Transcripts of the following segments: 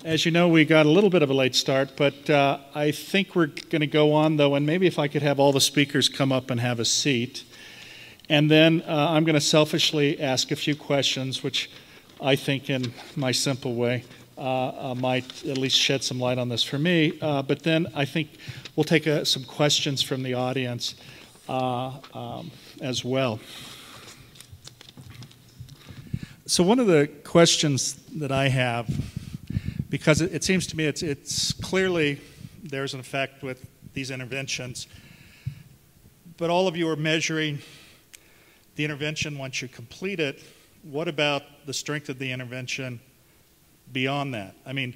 As you know, we got a little bit of a late start, but I think we're going to go on, though, and maybe if I could have all the speakers come up and have a seat. And then I'm going to selfishly ask a few questions, which I think in my simple way might at least shed some light on this for me. But then I think we'll take some questions from the audience as well. So one of the questions that I have, because it seems to me it's clearly there's an effect with these interventions, but all of you are measuring the intervention once you complete it. What about the strength of the intervention beyond that? I mean,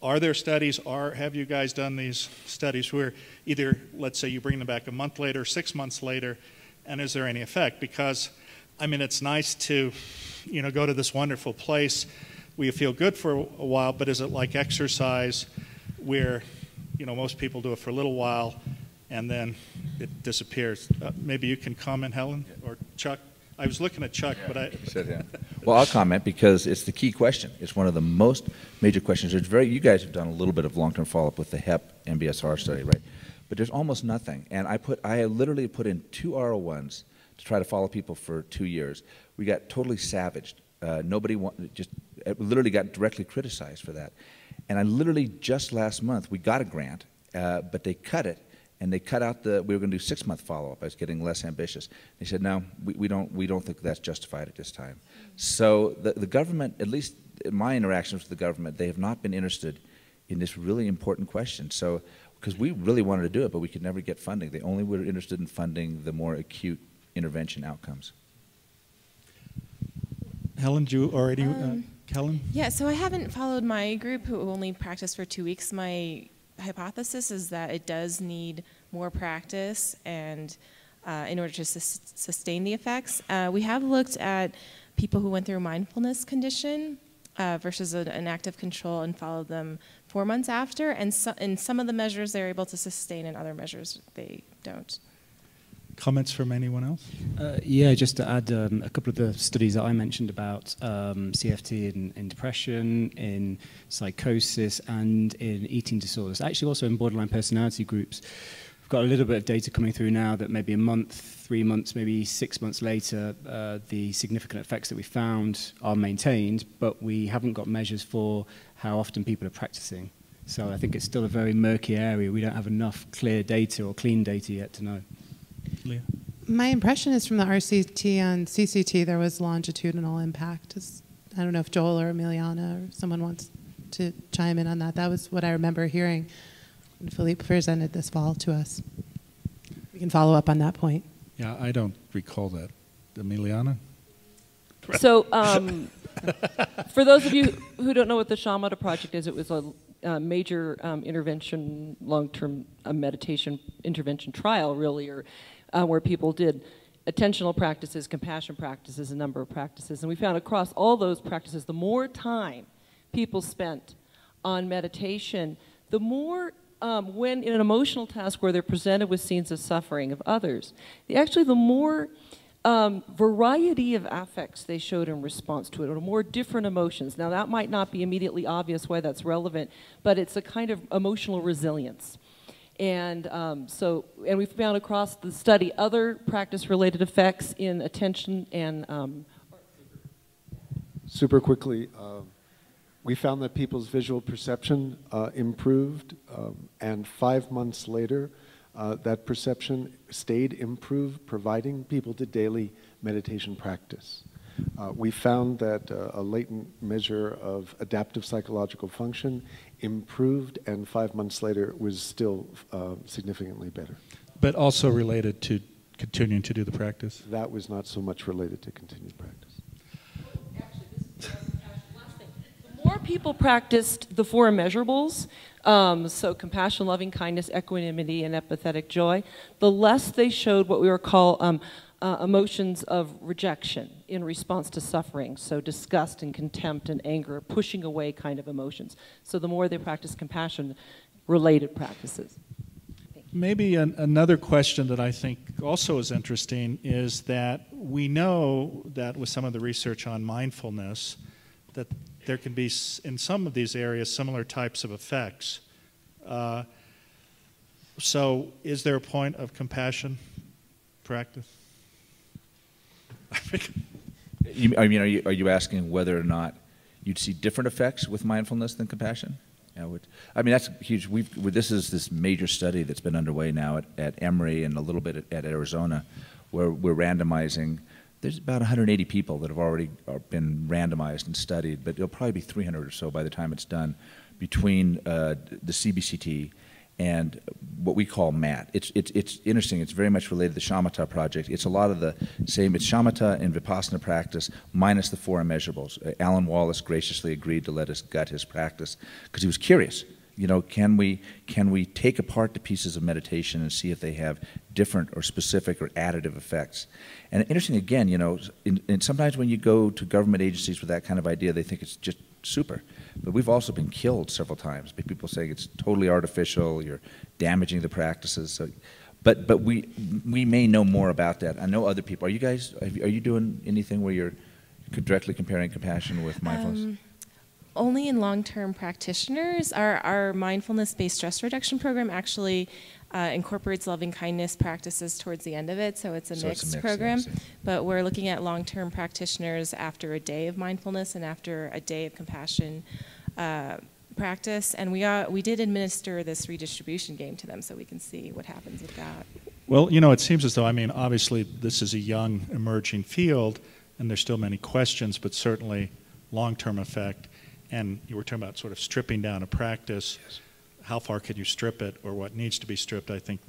are there studies, have you guys done these studies where either, let's say you bring them back a month later, 6 months later, and is there any effect? Because, I mean, it's nice to, go to this wonderful place where you feel good for a while, but is it like exercise where, most people do it for a little while and then it disappears? Maybe you can comment, Helen, or Chuck. I was looking at Chuck, but I... Well, I'll comment because it's the key question. It's one of the most major questions. You guys have done a little bit of long-term follow-up with the HEP MBSR study, right? But there's almost nothing. And I literally put in 2 R01s to try to follow people for 2 years. We got totally savaged. Nobody literally got directly criticized for that. And I literally just last month, we got a grant, but they cut it. And they cut out we were going to do 6-month follow-up. I was getting less ambitious. They said, no, we don't think that's justified at this time. So the government, at least in my interactions with the government, they have not been interested in this really important question. So, because we really wanted to do it, but we could never get funding. They only were interested in funding the more acute intervention outcomes. Helen, do you already, Helen? Yeah, so I haven't followed my group who only practiced for 2 weeks. My hypothesis is that it does need more practice and in order to sustain the effects. We have looked at people who went through a mindfulness condition versus an active control and followed them 4 months after, and in some of the measures they're able to sustain, and other measures they don't. Comments from anyone else? Yeah, just to add a couple of the studies that I mentioned about CFT in depression, in psychosis, and in eating disorders. Actually, also in borderline personality groups. We've got a little bit of data coming through now that maybe a month, 3 months, maybe 6 months later, the significant effects that we found are maintained, but we haven't got measures for how often people are practicing. So I think it's still a very murky area. We don't have enough clear data or clean data yet to know. Leah? My impression is from the RCT and CCT there was longitudinal impact. I don't know if Joel or Emiliana or someone wants to chime in on that. That was what I remember hearing when Philippe presented this fall to us. We can follow up on that point. Yeah, I don't recall that. Emiliana? So for those of you who don't know what the Shamatha Project is, it was a major intervention, long-term meditation intervention trial, really, where people did attentional practices, compassion practices, a number of practices. And we found across all those practices, the more time people spent on meditation, the more, when in an emotional task where they're presented with scenes of suffering of others, the more variety of affects they showed in response to it, or more different emotions. Now, that might not be immediately obvious why that's relevant, but it's a kind of emotional resilience. And and we found across the study other practice-related effects in attention and... Super quickly, we found that people's visual perception improved, and 5 months later, that perception stayed improved, providing people did daily meditation practice. We found that a latent measure of adaptive psychological function improved, and 5 months later was still significantly better. But also related to continuing to do the practice? That was not so much related to continued practice. Actually, this is the last thing. The more people practiced the 4 immeasurables, so compassion, loving kindness, equanimity, and empathetic joy, the less they showed what we would call emotions of rejection in response to suffering, so disgust and contempt and anger, pushing away kind of emotions. So the more they practice compassion-related practices. Maybe another question that I think also is interesting is that we know that with some of the research on mindfulness, that there can be, in some of these areas, similar types of effects. So is there a point of compassion practice? I mean, are you asking whether or not you'd see different effects with mindfulness than compassion? Yeah, I mean, that's huge. This is this major study that's been underway now at Emory and a little bit at Arizona, where we're randomizing. There's about 180 people that have already been randomized and studied, but it'll probably be 300 or so by the time it's done, between the CBCT and what we call MAT. It's interesting. It's very much related to the Shamatha project. It's a lot of the same. It's Shamatha and Vipassana practice minus the 4 immeasurables. Alan Wallace graciously agreed to let us gut his practice because he was curious. You know, can we take apart the pieces of meditation and see if they have different or specific or additive effects? And interesting, again, you know, and sometimes when you go to government agencies with that kind of idea, they think it's just super. But we've also been killed several times by people saying it's totally artificial, you're damaging the practices. So, but we may know more about that. I know other people. Are you doing anything where you're directly comparing compassion with mindfulness? Only in long-term practitioners. Our mindfulness-based stress reduction program actually incorporates loving-kindness practices towards the end of it, so it's a mixed program. Yes. But we're looking at long-term practitioners after a day of mindfulness and after a day of compassion practice. And we did administer this redistribution game to them so we can see what happens with that. Well, you know, it seems as though, I mean, obviously this is a young, emerging field, and there's still many questions, but certainly long-term effect. And you were talking about sort of stripping down a practice. Yes. How far can you strip it, or what needs to be stripped, I think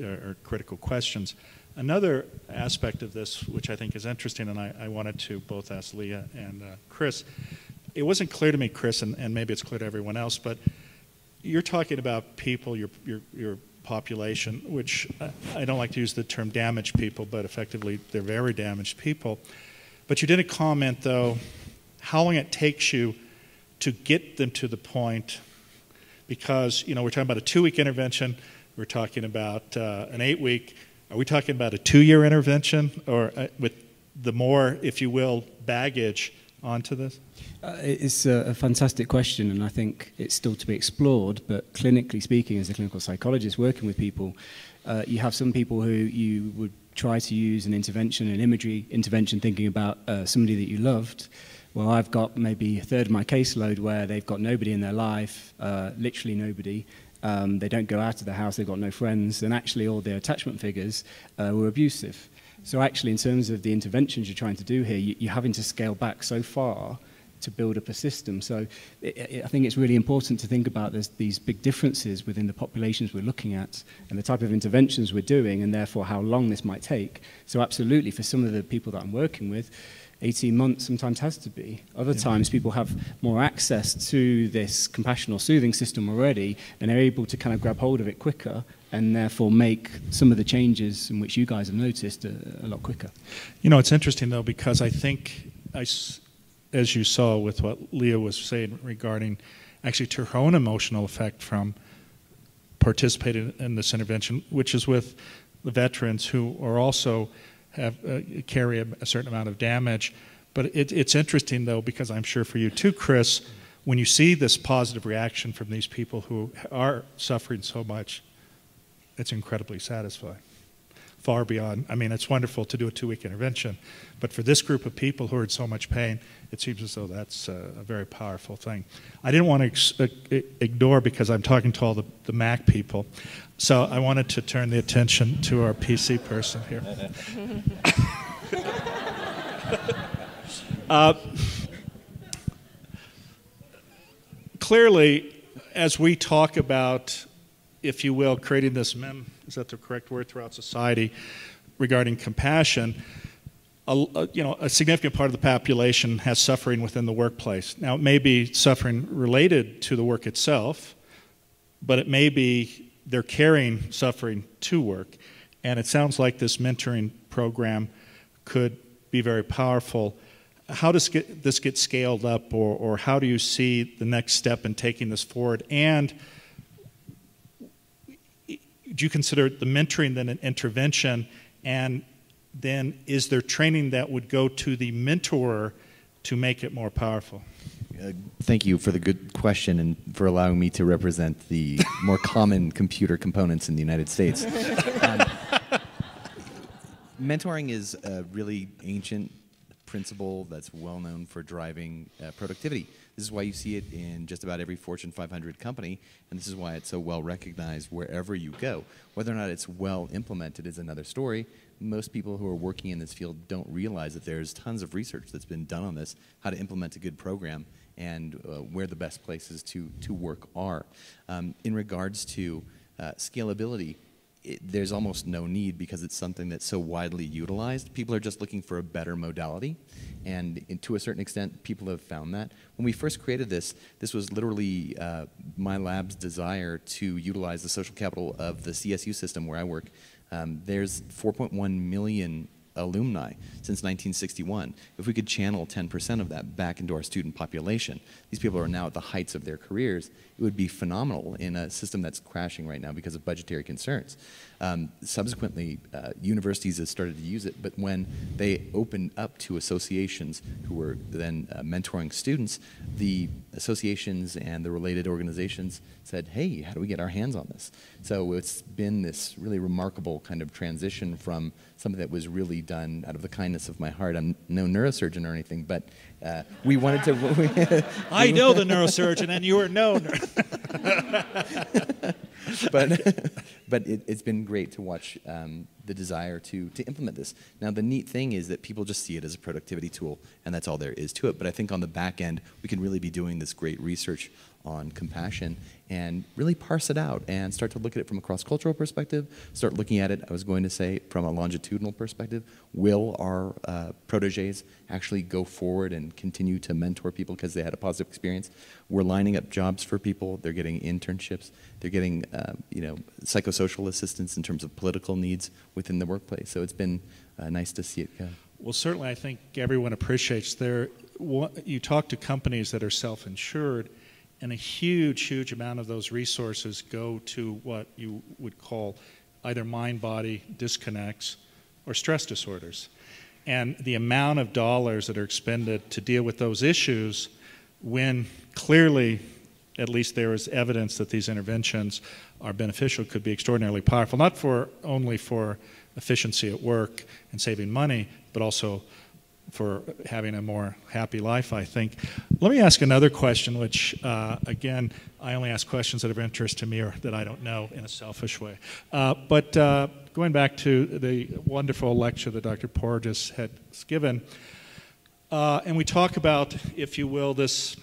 are critical questions. Another aspect of this, which I think is interesting, and I wanted to both ask Leah and Chris, it wasn't clear to me, Chris, and maybe it's clear to everyone else, but you're talking about people, your population, which I don't like to use the term damaged people, but effectively they're very damaged people. But you didn't comment, though, how long it takes you to get them to the point, because, you know, we're talking about a 2-week intervention, we're talking about an 8-week, are we talking about a 2-year intervention, or with the more, if you will, baggage onto this? It's a fantastic question, and I think it's still to be explored, but clinically speaking, as a clinical psychologist working with people, you have some people who you would try to use an intervention, an imagery intervention, thinking about somebody that you loved. Well, I've got maybe a third of my caseload where they've got nobody in their life, literally nobody. They don't go out of the house, they've got no friends, and actually all their attachment figures were abusive. So actually, in terms of the interventions you're trying to do here, you're having to scale back so far to build up a system. So I think it's really important to think about these big differences within the populations we're looking at and the type of interventions we're doing, and therefore how long this might take. So absolutely, for some of the people that I'm working with, 18 months sometimes has to be. Other times people have more access to this compassion or soothing system already, and they're able to kind of grab hold of it quicker and therefore make some of the changes in which you guys have noticed a lot quicker. You know, it's interesting, though, because I think, as you saw with what Leah was saying regarding actually to her own emotional effect from participating in this intervention, which is with the veterans who are also carry a certain amount of damage. But it's interesting, though, because I'm sure for you too, Chris, when you see this positive reaction from these people who are suffering so much, it's incredibly satisfying. Far beyond, I mean, it's wonderful to do a 2-week intervention, but for this group of people who are in so much pain, it seems as though that's a very powerful thing. I didn't want to ignore, because I'm talking to all the MAC people, so I wanted to turn the attention to our PC person here. Clearly, as we talk about, if you will, creating this is that the correct word, throughout society regarding compassion, a significant part of the population has suffering within the workplace. Now, it may be suffering related to the work itself, but it may be they're carrying suffering to work. And it sounds like this mentoring program could be very powerful. How does this get scaled up, or how do you see the next step in taking this forward? And do you consider the mentoring then an intervention, and then is there training that would go to the mentor to make it more powerful? Thank you for the good question and for allowing me to represent the more common computer components in the United States. Mentoring is a really ancient principle that's well known for driving productivity. This is why you see it in just about every Fortune 500 company, and this is why it's so well recognized wherever you go. Whether or not it's well implemented is another story. Most people who are working in this field don't realize that there's tons of research that's been done on this, how to implement a good program, and where the best places to work are. In regards to scalability, there's almost no need because it's something that's so widely utilized. People are just looking for a better modality, and to a certain extent, people have found that. When we first created this, this was literally my lab's desire to utilize the social capital of the CSU system where I work. There's 4.1 million alumni since 1961. If we could channel 10% of that back into our student population, these people are now at the heights of their careers, it would be phenomenal in a system that's crashing right now because of budgetary concerns. Subsequently, universities have started to use it, but when they opened up to associations who were then mentoring students, the associations and the related organizations said, hey, how do we get our hands on this? So it's been this really remarkable kind of transition from something that was really done out of the kindness of my heart. I'm no neurosurgeon or anything, but we wanted to... I know the neurosurgeon, and you are no but it's been great to watch the desire to implement this. Now, the neat thing is that people just see it as a productivity tool, and that's all there is to it. But I think on the back end, we can really be doing this great research on compassion and really parse it out and start to look at it from a cross-cultural perspective, start looking at it, I was going to say, from a longitudinal perspective. Will our proteges actually go forward and continue to mentor people because they had a positive experience? We're lining up jobs for people. They're getting internships. They're getting psychosocial assistance in terms of political needs within the workplace. So it's been nice to see it go. Well, certainly I think everyone appreciates you talk to companies that are self-insured, and a huge amount of those resources go to what you would call either mind-body disconnects or stress disorders. And the amount of dollars that are expended to deal with those issues, when clearly, at least there is evidence that these interventions are beneficial, could be extraordinarily powerful, not only for efficiency at work and saving money, but also for having a more happy life, I think. Let me ask another question, which, again, I only ask questions that are of interest to me or that I don't know in a selfish way. But going back to the wonderful lecture that Dr. Porges had given, and we talk about, if you will, this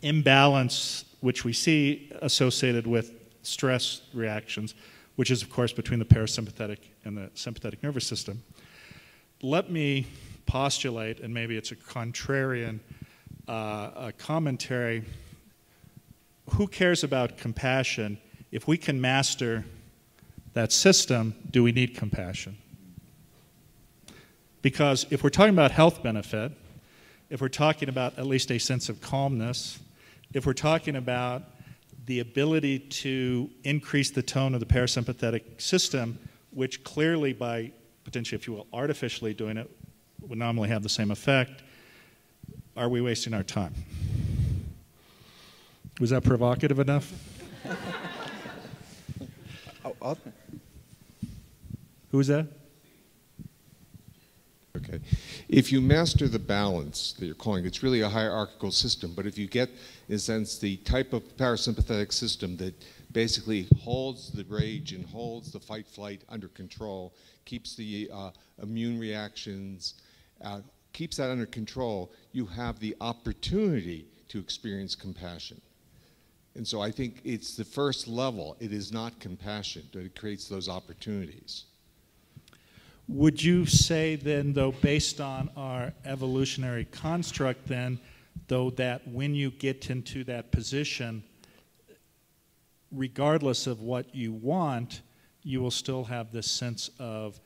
imbalance which we see associated with stress reactions, which is, of course, between the parasympathetic and the sympathetic nervous system. Let me postulate, and maybe it's a contrarian commentary, who cares about compassion? If we can master that system, do we need compassion? Because if we're talking about health benefit, if we're talking about at least a sense of calmness, if we're talking about the ability to increase the tone of the parasympathetic system, which clearly by potentially, if you will, artificially doing it, would normally have the same effect, are we wasting our time? Was that provocative enough? Who was that? Okay. If you master the balance that you're calling, it's really a hierarchical system, but if you get, in a sense, the type of parasympathetic system that basically holds the rage and holds the fight-flight under control, keeps the immune reactions, keeps that under control, you have the opportunity to experience compassion. And so I think it's the first level. It is not compassion, but it creates those opportunities. Would you say then, though, based on our evolutionary construct then, though, that when you get into that position, regardless of what you want, you will still have this sense of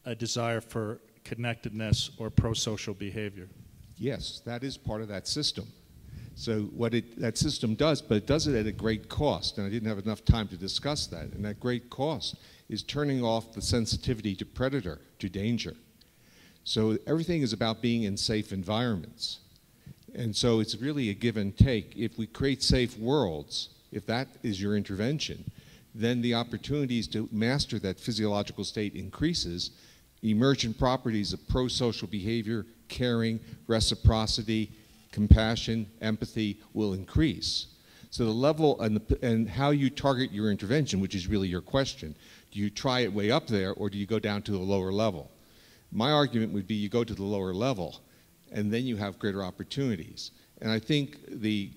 a desire for connectedness or pro-social behavior? Yes, that is part of that system. So what that system does, but it does it at a great cost, and I didn't have enough time to discuss that, and that great cost is turning off the sensitivity to predator, to danger. So everything is about being in safe environments. And so it's really a give and take. If we create safe worlds, if that is your intervention, then the opportunities to master that physiological state increases. Emergent properties of pro-social behavior, caring, reciprocity, compassion, empathy will increase. So the level and how you target your intervention, which is really your question, do you try it way up there or do you go down to a lower level? My argument would be you go to the lower level and then you have greater opportunities. And I think the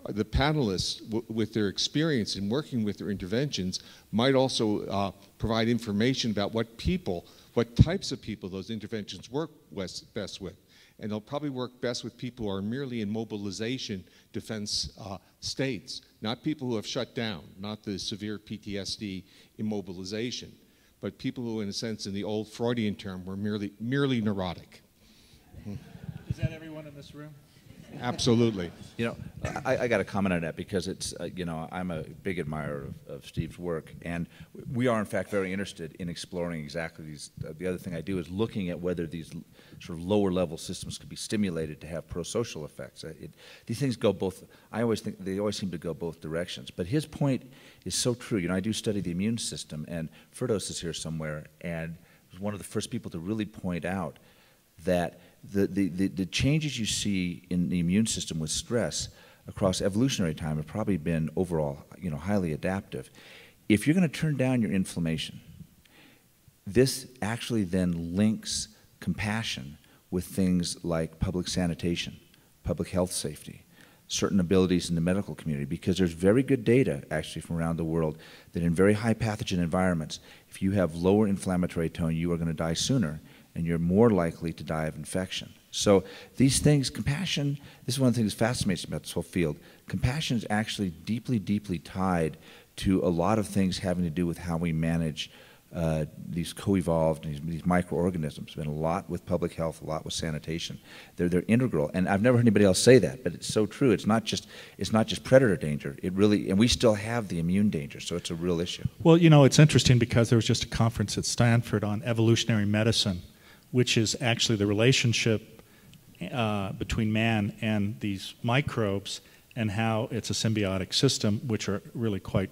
panelists, with their experience in working with their interventions, might also provide information about what types of people those interventions work best with. And they'll probably work best with people who are merely in mobilization defense states, not people who have shut down, not the severe PTSD immobilization, but people who, in a sense, in the old Freudian term, were merely neurotic. Is that everyone in this room? Absolutely. You know, I got to comment on that because it's, you know, I'm a big admirer of Steve's work, and we are, in fact, very interested in exploring exactly these. The other thing I do is looking at whether these sort of lower-level systems could be stimulated to have pro-social effects. These things go both. I always think they always seem to go both directions. But his point is so true. You know, I do study the immune system, and Firdos is here somewhere, and was one of the first people to really point out that the changes you see in the immune system with stress across evolutionary time have probably been overall, you know, highly adaptive. If you're going to turn down your inflammation, this actually then links compassion with things like public sanitation, public health safety, certain abilities in the medical community, because there's very good data actually from around the world that in very high pathogen environments, if you have lower inflammatory tone, you are going to die sooner, and you're more likely to die of infection. So these things, compassion, this is one of the things that fascinates me about this whole field. Compassion is actually deeply, deeply tied to a lot of things having to do with how we manage these co-evolved, these microorganisms. There's been a lot with public health, a lot with sanitation. They're integral, and I've never heard anybody else say that, but it's so true. It's not just predator danger. It really, and we still have the immune danger, so it's a real issue. Well, you know, it's interesting because there was just a conference at Stanford on evolutionary medicine, which is actually the relationship between man and these microbes and how it's a symbiotic system, which are really quite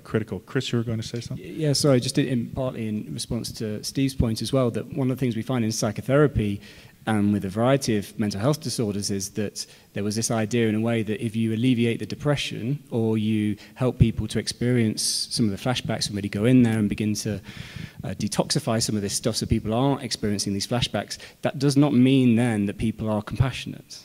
critical. Chris, you were going to say something? Yeah, sorry, just partly in response to Steve's point as well, that one of the things we find in psychotherapy and with a variety of mental health disorders is that there was this idea in a way that if you alleviate the depression or you help people to experience some of the flashbacks and really go in there and begin to detoxify some of this stuff so people aren't experiencing these flashbacks, that does not mean then that people are compassionate.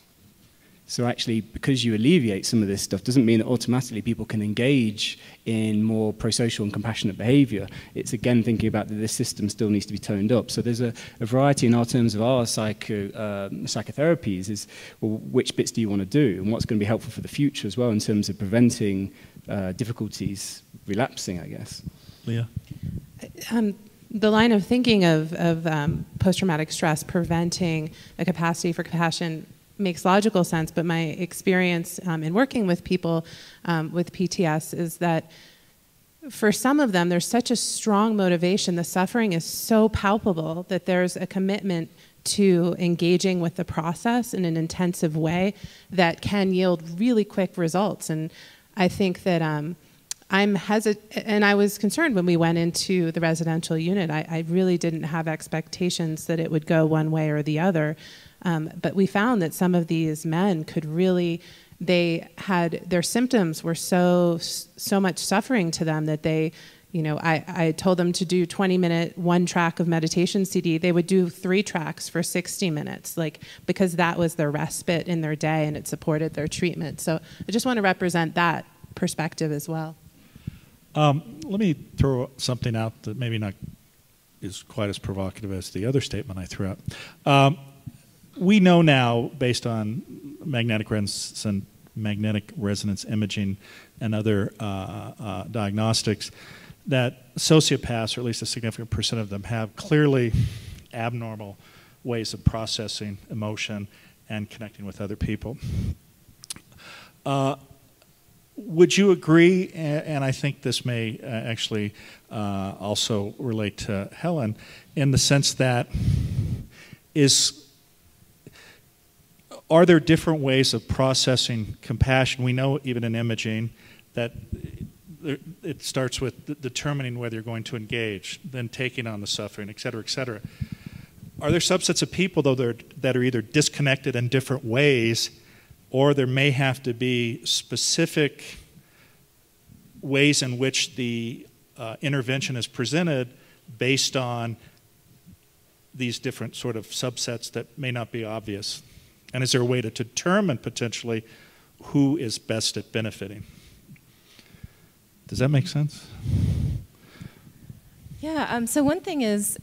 So actually, because you alleviate some of this stuff doesn't mean that automatically people can engage in more pro-social and compassionate behavior. It's again thinking about that this system still needs to be toned up. So there's a variety in our terms of our psychotherapies is, well, which bits do you want to do and what's going to be helpful for the future as well in terms of preventing difficulties relapsing, I guess. Leah? The line of thinking of post-traumatic stress preventing a capacity for compassion makes logical sense, but my experience in working with people with PTS is that for some of them, there's such a strong motivation. The suffering is so palpable that there's a commitment to engaging with the process in an intensive way that can yield really quick results. And I think that I'm hesitant, and I was concerned when we went into the residential unit. I really didn't have expectations that it would go one way or the other. But we found that some of these men could really, their symptoms were so much suffering to them that they, you know, I told them to do 20-minute one track of meditation CD. They would do 3 tracks for 60 minutes, like, because that was their respite in their day and it supported their treatment. So I just want to represent that perspective as well. Let me throw something out that maybe not is quite as provocative as the other statement I threw out. We know now, based on magnetic resonance imaging and other diagnostics, that sociopaths, or at least a significant percent of them, have clearly abnormal ways of processing emotion and connecting with other people. Would you agree, and I think this may actually also relate to Helen, in the sense that are there different ways of processing compassion? We know even in imaging that it starts with determining whether you're going to engage, then taking on the suffering, et cetera, et cetera. Are there subsets of people, though, that are either disconnected in different ways, or there may have to be specific ways in which the intervention is presented based on these different sort of subsets that may not be obvious? And is there a way to determine potentially who is best at benefiting? Does that make sense? Yeah, so one thing is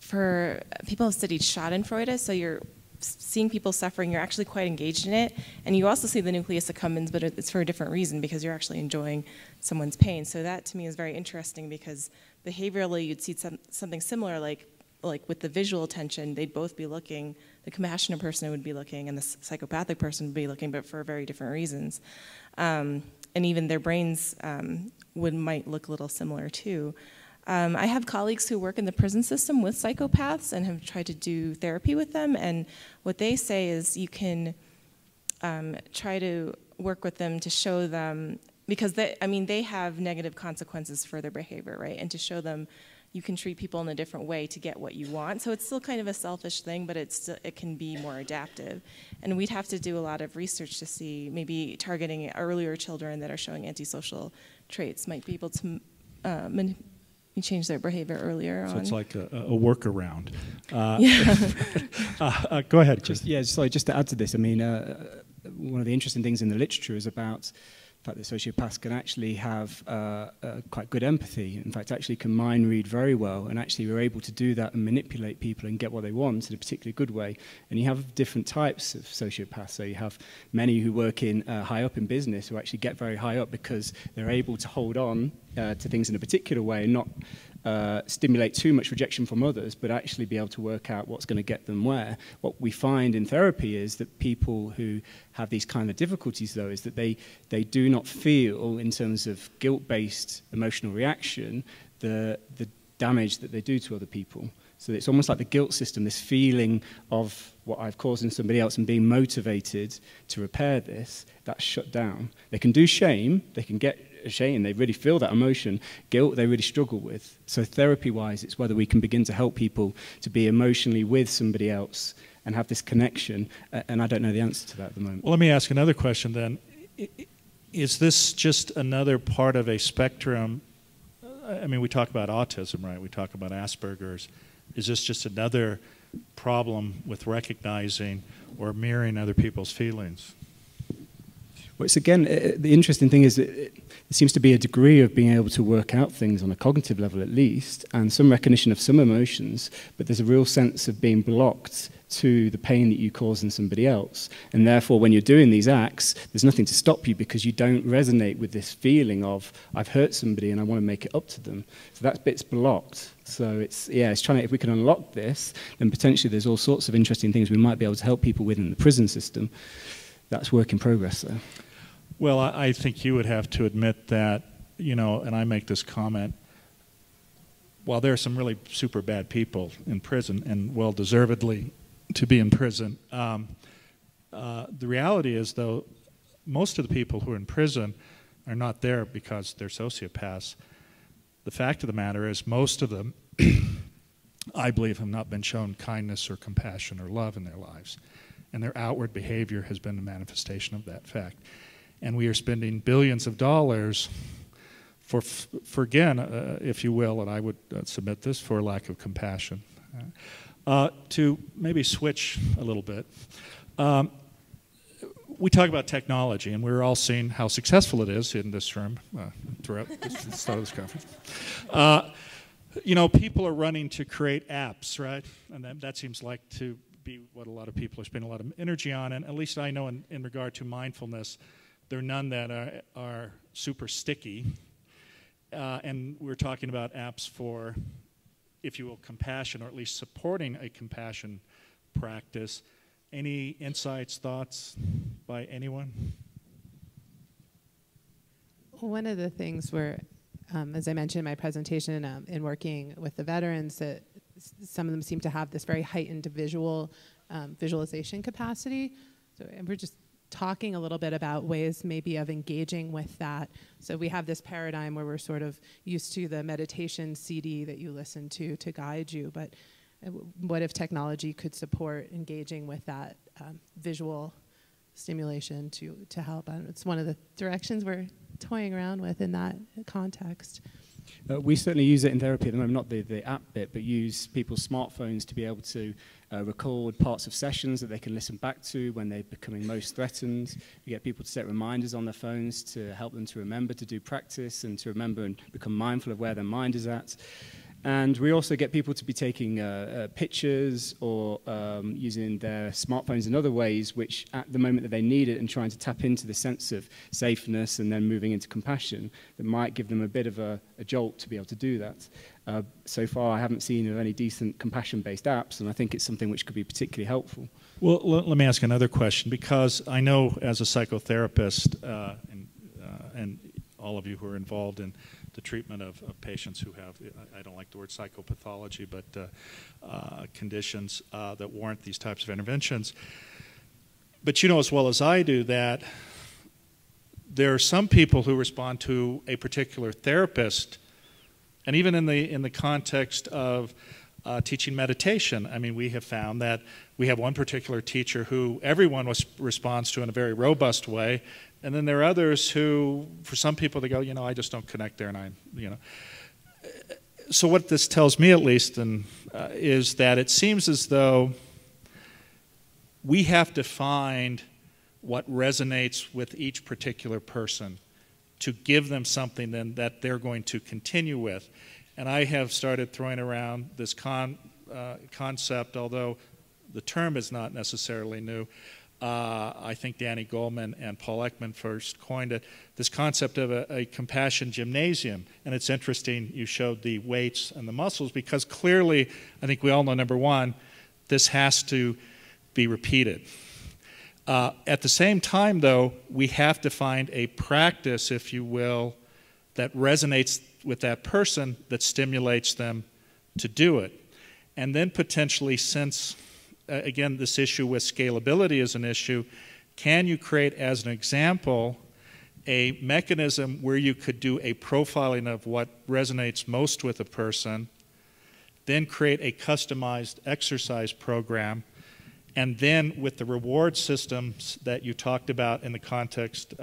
for people who studied Schadenfreude, so you're seeing people suffering, you're actually quite engaged in it, and you also see the nucleus accumbens, but it's for a different reason, because you're actually enjoying someone's pain. So that to me is very interesting, because behaviorally you'd see something similar, like with the visual attention, they'd both be looking, the compassionate person would be looking and the psychopathic person would be looking, but for very different reasons. And even their brains might look a little similar too. I have colleagues who work in the prison system with psychopaths and have tried to do therapy with them, and what they say is you can try to work with them to show them, because they have negative consequences for their behavior, right? And to show them you can treat people in a different way to get what you want. So it's still kind of a selfish thing, but it can be more adaptive. And we'd have to do a lot of research to see, maybe targeting earlier children that are showing antisocial traits might be able to change their behavior earlier on. So it's like a workaround. Yeah. Go ahead, Chris. Just to add to this, I mean, one of the interesting things in the literature is about the fact that sociopaths can actually have quite good empathy. In fact, actually can mind read very well, and actually we're able to do that and manipulate people and get what they want in a particularly good way. And you have different types of sociopaths. So you have many who work in high up in business who actually get very high up because they're able to hold on to things in a particular way and not stimulate too much rejection from others, but actually be able to work out what's going to get them where. What we find in therapy is that people who have these kind of difficulties, though, is that they do not feel, in terms of guilt-based emotional reaction, the damage that they do to other people. So it's almost like the guilt system, this feeling of what I've caused in somebody else and being motivated to repair this, that's shut down. They can do shame, they can get shame, they really feel that emotion. Guilt, they really struggle with. So therapy-wise, it's whether we can begin to help people to be emotionally with somebody else and have this connection, and I don't know the answer to that at the moment. Well, let me ask another question then. Is this just another part of a spectrum? I mean, we talk about autism, right? We talk about Asperger's. Is this just another problem with recognizing or mirroring other people's feelings? Well, it's again, the interesting thing is that there seems to be a degree of being able to work out things on a cognitive level at least, and some recognition of some emotions, but there's a real sense of being blocked to the pain that you cause in somebody else. And therefore, when you're doing these acts, there's nothing to stop you because you don't resonate with this feeling of, I've hurt somebody and I want to make it up to them. So that bit's blocked. So it's trying to, if we can unlock this, then potentially there's all sorts of interesting things we might be able to help people with in the prison system. That's work in progress, though. Well, I think you would have to admit that, and I make this comment, while there are some really super bad people in prison, and well-deservedly to be in prison, the reality is, though, most of the people who are in prison are not there because they're sociopaths. The fact of the matter is most of them, I believe, have not been shown kindness or compassion or love in their lives. And their outward behavior has been a manifestation of that fact. And we are spending billions of dollars for again, if you will, and I would submit this, for lack of compassion. To maybe switch a little bit, we talk about technology, and we're all seeing how successful it is in this room throughout the start of this conference. People are running to create apps, right? And that seems like to be what a lot of people are spending a lot of energy on, and at least I know in regard to mindfulness, there are none that are super sticky. And we're talking about apps for, if you will, compassion, or at least supporting a compassion practice. Any insights, thoughts by anyone? One of the things where, as I mentioned in my presentation, in working with the veterans, that some of them seem to have this very heightened visual visualization capacity. So, and we're just talking a little bit about ways maybe of engaging with that. So we have this paradigm where we're sort of used to the meditation CD that you listen to guide you, but what if technology could support engaging with that visual stimulation to help? It's one of the directions we're toying around with in that context. We certainly use it in therapy at the moment, not the app bit, but use people's smartphones to be able to record parts of sessions that they can listen back to when they're becoming most threatened. We get people to set reminders on their phones to help them to remember to do practice and to remember and become mindful of where their mind is at. And we also get people to be taking pictures or using their smartphones in other ways, which at the moment that they need it, and trying to tap into the sense of safeness and then moving into compassion that might give them a bit of a jolt to be able to do that. So far, I haven't seen of any decent compassion-based apps, and I think it's something which could be particularly helpful. Well, let me ask another question, because I know as a psychotherapist, and all of you who are involved in the treatment of patients who have, I don't like the word psychopathology, but conditions that warrant these types of interventions. But you know as well as I do that there are some people who respond to a particular therapist, and even in the context of teaching meditation, I mean, we have found that we have one particular teacher who everyone responds to in a very robust way, and then there are others who, for some people, they go, you know, I just don't connect there, and So what this tells me, at least, is that it seems as though we have to find what resonates with each particular person to give them something then that they're going to continue with. And I have started throwing around this concept, although the term is not necessarily new. I think Danny Goleman and Paul Ekman first coined it, this concept of a compassion gymnasium. And it's interesting you showed the weights and the muscles, because clearly, I think we all know, number one, this has to be repeated. At the same time, though, we have to find a practice, if you will, that resonates with that person, that stimulates them to do it. And then potentially, since again, this issue with scalability is an issue, can you create, as an example, a mechanism where you could do a profiling of what resonates most with a person, then create a customized exercise program, and then with the reward systems that you talked about in the context,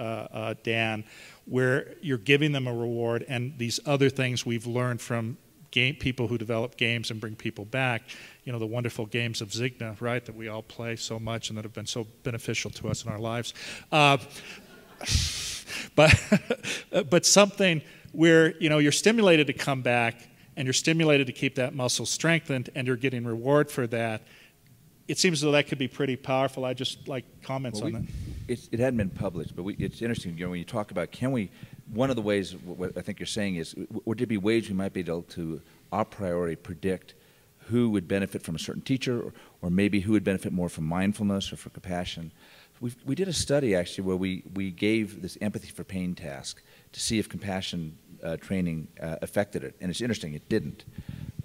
Dan, where you're giving them a reward and these other things we've learned from people who develop games and bring people back, you know, the wonderful games of Zigna, right, that we all play so much and that have been so beneficial to us in our lives. But something where, you know, you're stimulated to come back and you're stimulated to keep that muscle strengthened and you're getting reward for that. It seems as though that could be pretty powerful. I just like comments on that. It hadn't been published, but it's interesting, you know, when you talk about, can we, one of the ways, what I think you're saying is, would there be ways we might be able to a priori predict who would benefit from a certain teacher, or maybe who would benefit more from mindfulness or for compassion? We did a study, actually, where we gave this empathy for pain task to see if compassion training affected it. And it's interesting, it didn't.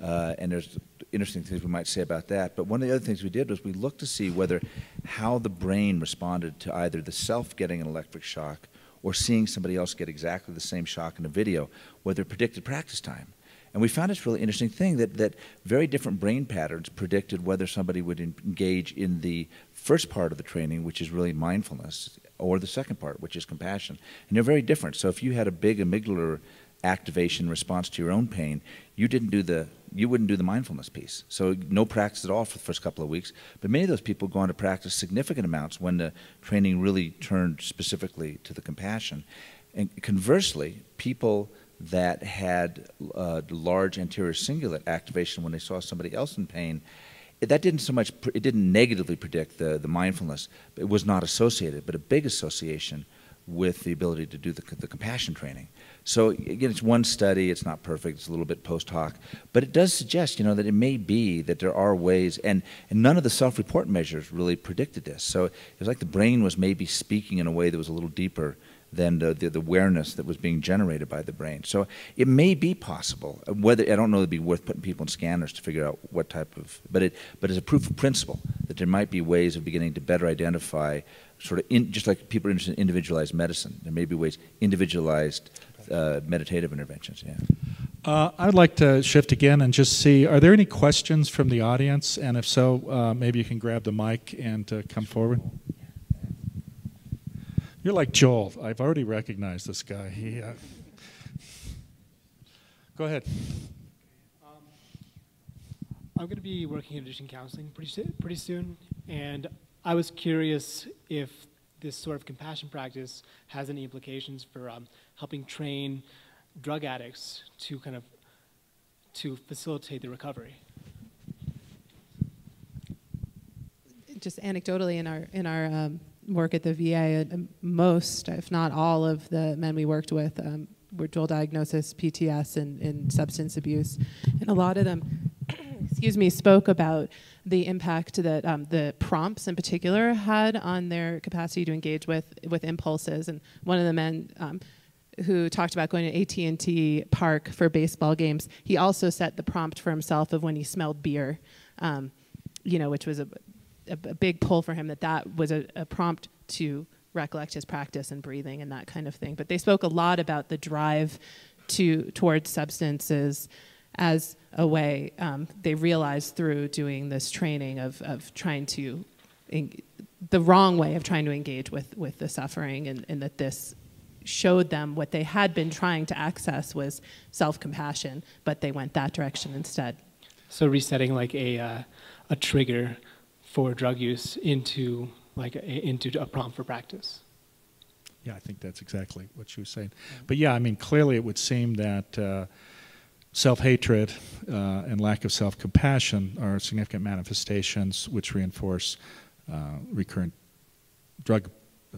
And there's interesting things we might say about that. But one of the other things we did was we looked to see whether how the brain responded to either the self getting an electric shock or seeing somebody else get exactly the same shock in a video, whether it predicted practice time. And we found this really interesting thing that very different brain patterns predicted whether somebody would engage in the first part of the training, which is really mindfulness, or the second part, which is compassion. And they're very different. So if you had a big amygdala activation response to your own pain, you wouldn't do the mindfulness piece. So no practice at all for the first couple of weeks. But many of those people go on to practice significant amounts when the training really turned specifically to the compassion. And conversely, people that had large anterior cingulate activation when they saw somebody else in pain, that didn't so much, it didn't negatively predict the mindfulness. It was not associated, but a big association with the ability to do the compassion training. So again, it's one study, it's not perfect, it's a little bit post hoc, but it does suggest, you know, that it may be that there are ways, and none of the self-report measures really predicted this. So it was like the brain was maybe speaking in a way that was a little deeper than the awareness that was being generated by the brain. So it may be possible. Whether I don't know it'd be worth putting people in scanners to figure out what type of, but it's a proof of principle that there might be ways of beginning to better identify, sort of just like people are interested in individualized medicine. There may be ways individualized meditative interventions. Yeah. I would like to shift again and just see, are there any questions from the audience? And if so, maybe you can grab the mic and come forward. You're like Joel. I've already recognized this guy. He, go ahead. I'm going to be working in addiction counseling pretty soon, and I was curious if this sort of compassion practice has any implications for helping train drug addicts to to facilitate the recovery. Just anecdotally, in our work at the VA, most, if not all, of the men we worked with were dual diagnosis, PTS, and substance abuse, and a lot of them, excuse me, spoke about the impact that the prompts in particular had on their capacity to engage with impulses. And one of the men who talked about going to AT&T Park for baseball games, he also set the prompt for himself of when he smelled beer, which was a big pull for him, that was a prompt to recollect his practice and breathing and that kind of thing. But they spoke a lot about the drive towards substances as a way they realized through doing this training of trying to, the wrong way of trying to engage with the suffering, and that this showed them what they had been trying to access was self-compassion, but they went that direction instead. So resetting like a trigger for drug use into a prompt for practice. Yeah, I think that's exactly what she was saying. But yeah, I mean, clearly it would seem that self-hatred and lack of self-compassion are significant manifestations which reinforce recurrent drug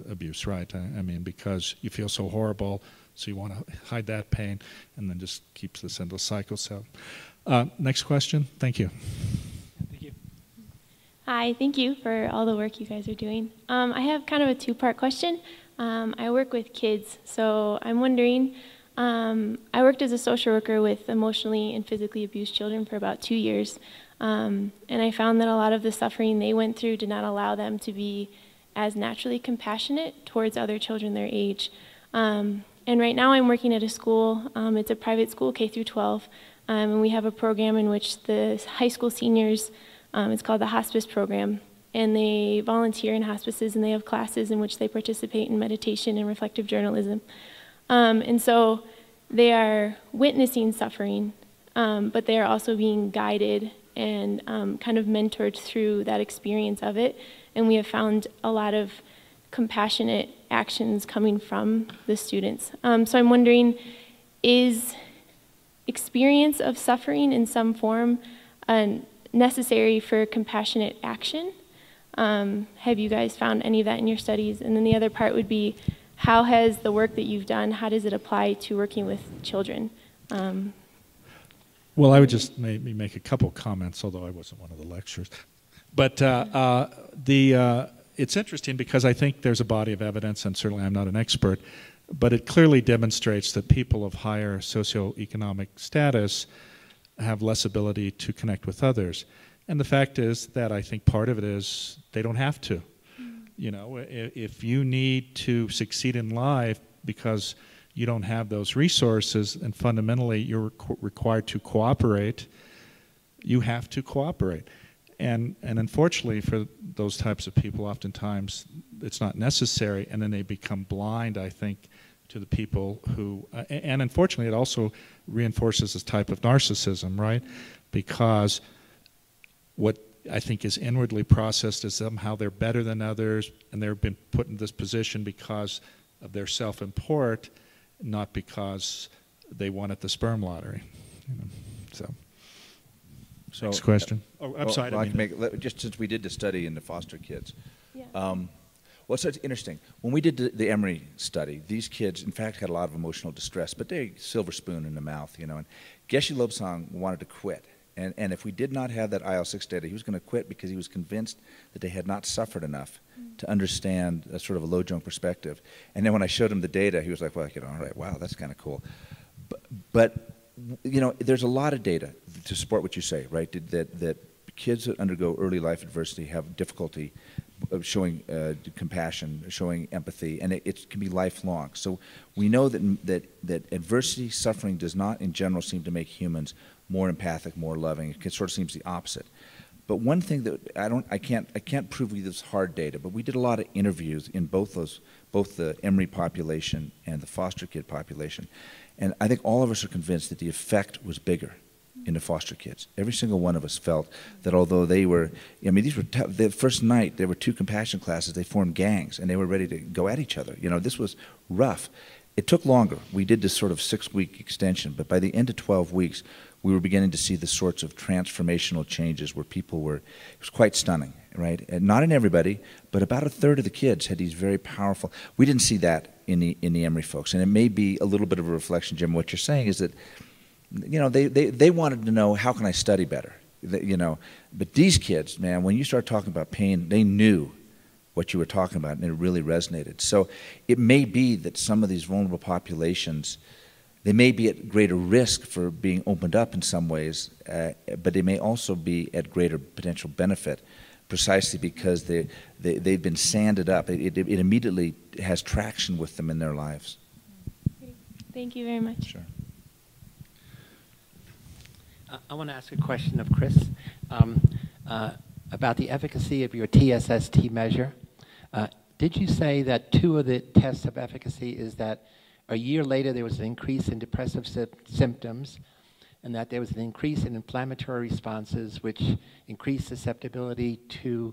abuse, right? I mean, because you feel so horrible, so you want to hide that pain, and then just keeps this endless cycle. So, next question. Thank you. Thank you. Hi, thank you for all the work you guys are doing. I have kind of a two-part question. I work with kids, so I'm wondering, I worked as a social worker with emotionally and physically abused children for about 2 years, and I found that a lot of the suffering they went through did not allow them to be as naturally compassionate towards other children their age. And right now I'm working at a school, it's a private school, K through 12, and we have a program in which the high school seniors, it's called the hospice program, and they volunteer in hospices, and they have classes in which they participate in meditation and reflective journalism. And so they are witnessing suffering, but they are also being guided and kind of mentored through that experience of it. And we have found a lot of compassionate actions coming from the students. So I'm wondering, is experience of suffering in some form necessary for compassionate action? Have you guys found any of that in your studies? And then the other part would be, how has the work that you've done, how does it apply to working with children? Well, I would just maybe make a couple comments, although I wasn't one of the lecturers. But it's interesting because I think there's a body of evidence, and certainly I'm not an expert, but it clearly demonstrates that people of higher socioeconomic status have less ability to connect with others. And the fact is that I think part of it is they don't have to. You know, if you need to succeed in life because you don't have those resources and fundamentally you're required to cooperate, you have to cooperate. And unfortunately for those types of people, oftentimes it's not necessary, and then they become blind, I think, to the people who, and unfortunately it also reinforces this type of narcissism, right? Because what I think is inwardly processed is somehow they're better than others, and they've been put in this position because of their self-import, not because they won at the sperm lottery. You know, so. Next question. I'm sorry. Well, I can make, just since we did the study in the foster kids. Yeah. Well, so it's interesting. When we did the Emory study, these kids, in fact, had a lot of emotional distress, but they silver spoon in the mouth, you know. And Geshe Lobsang wanted to quit, And if we did not have that IL-6 data, he was going to quit because he was convinced that they had not suffered enough to understand a sort of a low-jump perspective. And then when I showed him the data, he was like, well, all right, wow, that's kind of cool. But there's a lot of data to support what you say, right? That kids that undergo early life adversity have difficulty showing compassion, showing empathy, and it can be lifelong. So we know that adversity, suffering does not, in general, seem to make humans more empathic, more loving. It sort of seems the opposite. But one thing that I can't prove with this hard data, but we did a lot of interviews in both the Emory population and the foster kid population, and I think all of us are convinced that the effect was bigger in the foster kids. Every single one of us felt that although they were, these were the first night there were 2 compassion classes, they formed gangs and they were ready to go at each other. This was rough. It took longer. We did this sort of 6-week extension, but by the end of 12 weeks, we were beginning to see the sorts of transformational changes where people were, it was quite stunning, right? And not in everybody, but about 1/3 of the kids had these very powerful, we didn't see that in the Emory folks. And it may be a little bit of a reflection, Jim, what you're saying is that, they wanted to know, how can I study better? But these kids, man, when you start talking about pain, they knew what you were talking about, and it really resonated. So it may be that some of these vulnerable populations, they may be at greater risk for being opened up in some ways, but they may also be at greater potential benefit, precisely because they've been sanded up. It immediately has traction with them in their lives. Great. Thank you very much. Sure. I want to ask a question of Chris about the efficacy of your TSST measure. Did you say that 2 of the tests of efficacy is that a year later there was an increase in depressive symptoms, and that there was an increase in inflammatory responses which increased susceptibility to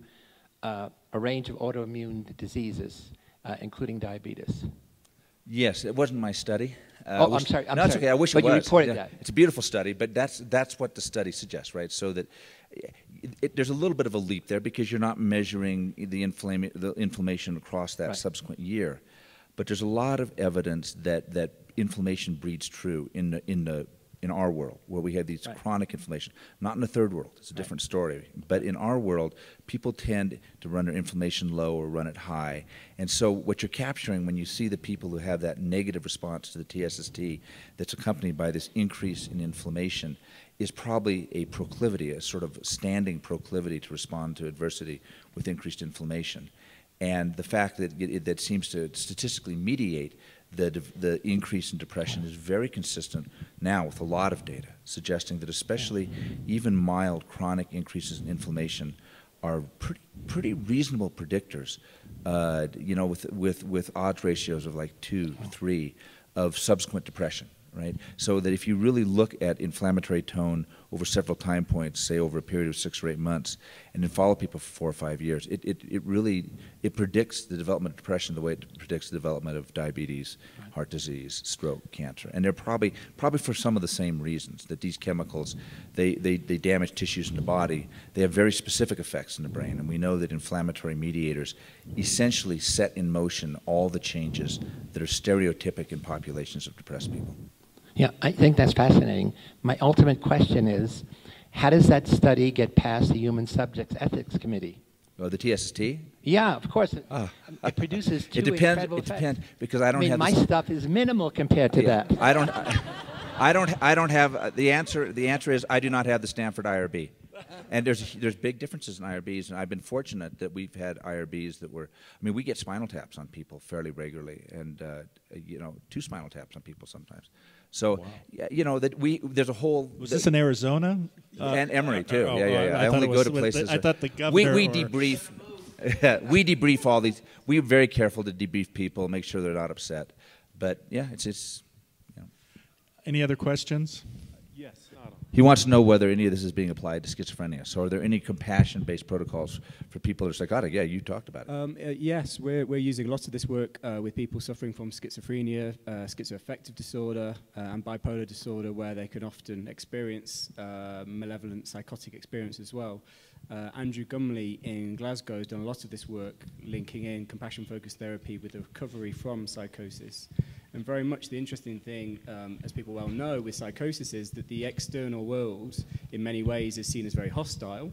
a range of autoimmune diseases, including diabetes? Yes, it wasn't my study. I'm sorry. No, it's okay. I wish it was. But you reported that. It's a beautiful study, but that's what the study suggests, right? So that there's a little bit of a leap there because you're not measuring the inflammation across that subsequent year. But there's a lot of evidence that inflammation breeds true in our world, where we have these chronic inflammation. Not in the third world, it's a different story. But in our world, people tend to run their inflammation low or run it high. And so what you're capturing when you see the people who have that negative response to the TSST that's accompanied by this increase in inflammation is probably a proclivity, a sort of standing proclivity to respond to adversity with increased inflammation. And the fact that that seems to statistically mediate the increase in depression is very consistent now with a lot of data, suggesting that especially even mild chronic increases in inflammation are pretty reasonable predictors, with odds ratios of like 2, 3 of subsequent depression. Right? So that if you really look at inflammatory tone over several time points, say over a period of 6 or 8 months, and then follow people for 4 or 5 years, it really predicts the development of depression the way it predicts the development of diabetes, heart disease, stroke, cancer. And they're probably for some of the same reasons, that these chemicals, they damage tissues in the body. They have very specific effects in the brain, and we know that inflammatory mediators essentially set in motion all the changes that are stereotypic in populations of depressed people. Yeah, I think that's fascinating. My ultimate question is, how does that study get past the Human Subjects Ethics Committee? Oh, the TSST? Yeah, of course. It produces 2 incredible effects. It depends, because I don't have my stuff is minimal compared to that. I don't have the answer. The answer is I do not have the Stanford IRB. And there's big differences in IRBs, and I've been fortunate that we've had IRBs that were, we get spinal taps on people fairly regularly, and 2 spinal taps on people sometimes. So, there's a whole... Was this in Arizona? And Emory, too. Yeah. I only go to places... I thought the governor... We debrief... we debrief all these... We're very careful to debrief people, make sure they're not upset. But, yeah, it's Any other questions? Yes. He wants to know whether any of this is being applied to schizophrenia. So are there any compassion-based protocols for people who are psychotic? Yeah, you talked about it. Yes, we're using a lot of this work with people suffering from schizophrenia, schizoaffective disorder, and bipolar disorder, where they can often experience malevolent psychotic experience as well. Andrew Gumley in Glasgow has done a lot of this work linking in compassion-focused therapy with the recovery from psychosis. And very much the interesting thing, as people well know, with psychosis is that the external world, in many ways, is seen as very hostile,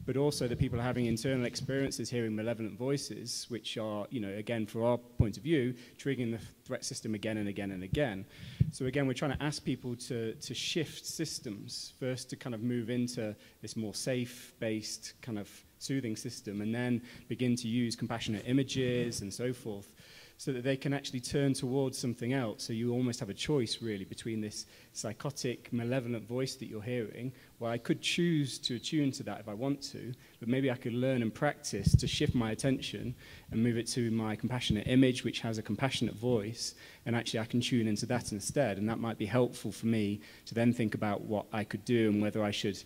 but also that people are having internal experiences hearing malevolent voices, which are, you know, again, from our point of view, triggering the threat system again and again and again. So again, we're trying to ask people to shift systems, first to kind of move into this more safe-based kind of soothing system, and then begin to use compassionate images and so forth, so that they can actually turn towards something else. So you almost have a choice, really, between this psychotic, malevolent voice that you're hearing, where I could choose to attune to that if I want to, but maybe I could learn and practice to shift my attention and move it to my compassionate image, which has a compassionate voice, and actually I can tune into that instead, and that might be helpful for me to then think about what I could do and whether I should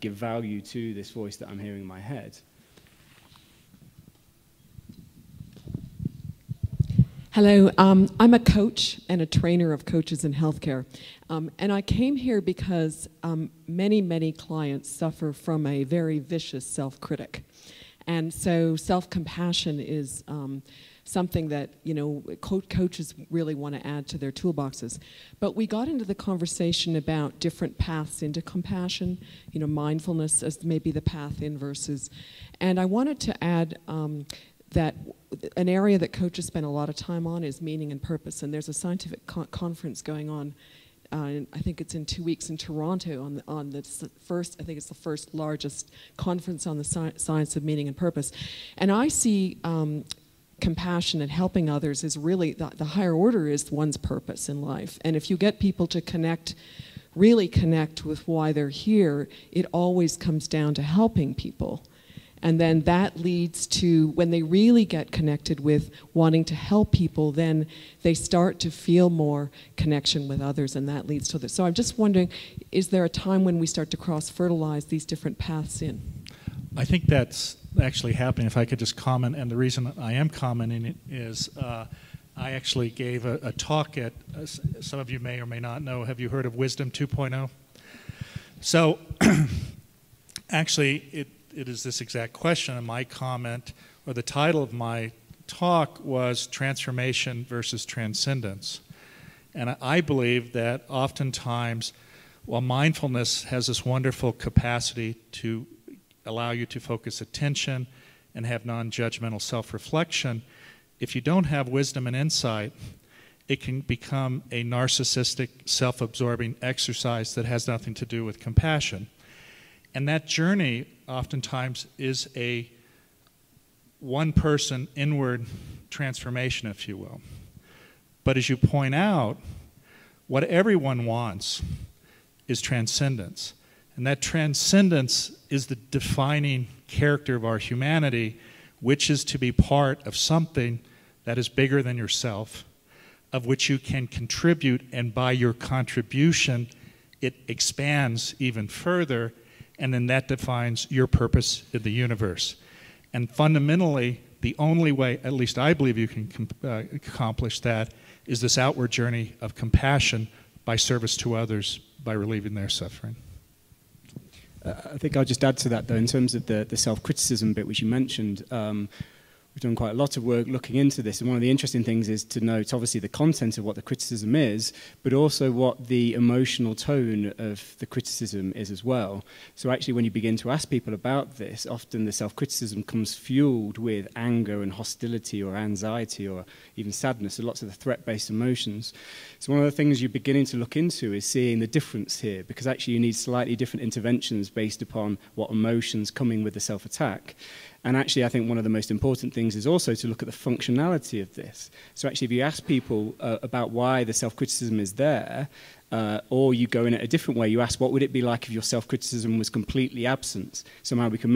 give value to this voice that I'm hearing in my head. Hello, I'm a coach and a trainer of coaches in healthcare. And I came here because many clients suffer from a very vicious self-critic. And so self-compassion is something that, you know, coaches really want to add to their toolboxes. But we got into the conversation about different paths into compassion, you know, mindfulness as maybe the path in versus. And I wanted to add that an area that coaches spend a lot of time on is meaning and purpose. And there's a scientific conference going on, I think it's in 2 weeks in Toronto, on the first, I think it's the first largest conference on the science of meaning and purpose. And I see compassion and helping others is really, the higher order is one's purpose in life. And if you get people to connect, really connect with why they're here, it always comes down to helping people. And then that leads to, when they really get connected with wanting to help people, then they start to feel more connection with others, and that leads to this. So I'm just wondering, is there a time when we start to cross-fertilize these different paths in? I think that's actually happening, if I could just comment, and the reason I am commenting it is I actually gave a talk at, some of you may or may not know, have you heard of Wisdom 2.0? So actually, it is this exact question, and my comment, or the title of my talk was Transformation versus Transcendence. And I believe that oftentimes, while mindfulness has this wonderful capacity to allow you to focus attention and have non-judgmental self-reflection, if you don't have wisdom and insight, it can become a narcissistic, self-absorbing exercise that has nothing to do with compassion. And that journey oftentimes is a one-person inward transformation, if you will. But as you point out, what everyone wants is transcendence. And that transcendence is the defining character of our humanity, which is to be part of something that is bigger than yourself, of which you can contribute, and by your contribution, it expands even further, and then that defines your purpose in the universe. And fundamentally, the only way, at least I believe you can accomplish that, is this outward journey of compassion by service to others, by relieving their suffering. I think I'll just add to that, though, in terms of the self-criticism bit, which you mentioned. We've done quite a lot of work looking into this, and one of the interesting things is to note, obviously, the content of what the criticism is, but also what the emotional tone of the criticism is as well. So actually, when you begin to ask people about this, often the self-criticism comes fueled with anger and hostility or anxiety or even sadness, so lots of the threat-based emotions. So one of the things you're beginning to look into is seeing the difference here, because actually you need slightly different interventions based upon what emotions coming with the self-attack. And actually, I think one of the most important things is also to look at the functionality of this. So actually, if you ask people about why the self-criticism is there, or you go in it a different way, you ask, what would it be like if your self-criticism was completely absent? Somehow we can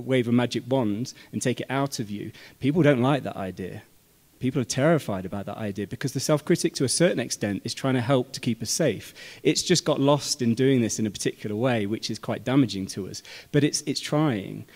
wave a magic wand and take it out of you. People don't like that idea. People are terrified about that idea because the self-critic, to a certain extent, is trying to help to keep us safe. It's just got lost in doing this in a particular way, which is quite damaging to us. But it's trying.